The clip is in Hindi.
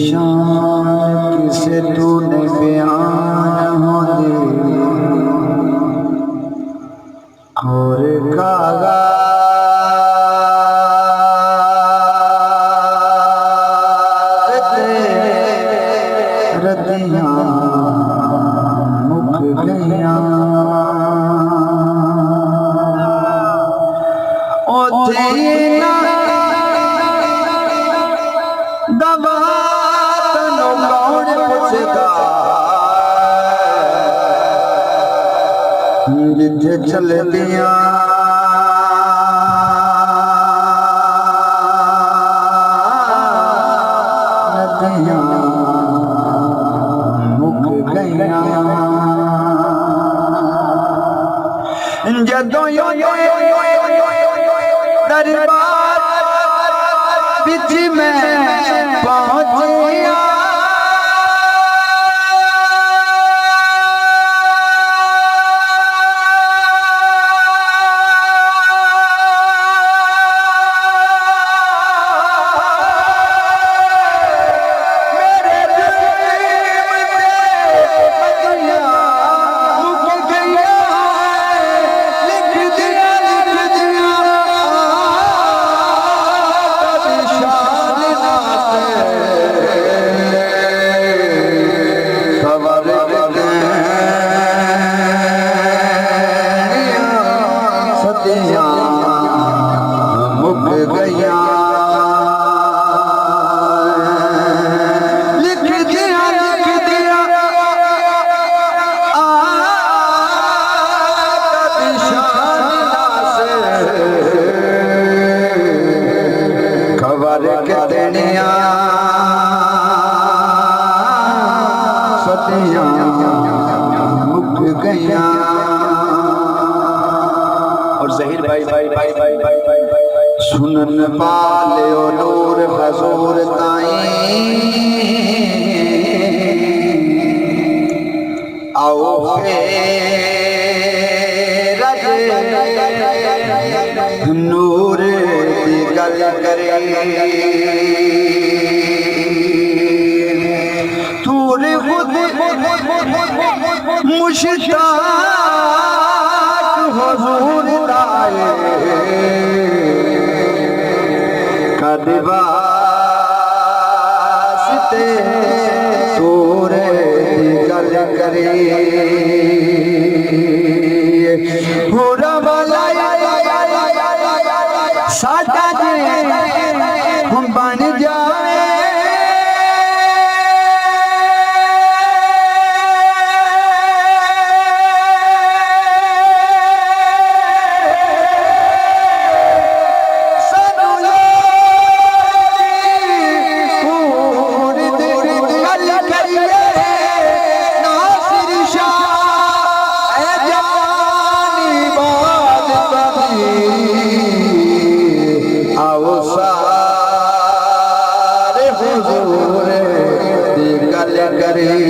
शान किसे तूने बयान हो दे और कागा रतियां मुक गईयां ओथे ना दवा तनो कौन पुछदा जिथे चलदियां नदियां मुक गईयां जदों दरबार बिच मैं पहुंचिया और ज़हीर भाई सुनन पाले ओ नूर हजूर ताई आओ नूर दी गल करे तूर खुद मुश्ताक हुजूर ताए कद वास्ते तूरे दी गल करे होरा वाला साडा जे हम बन जावे करे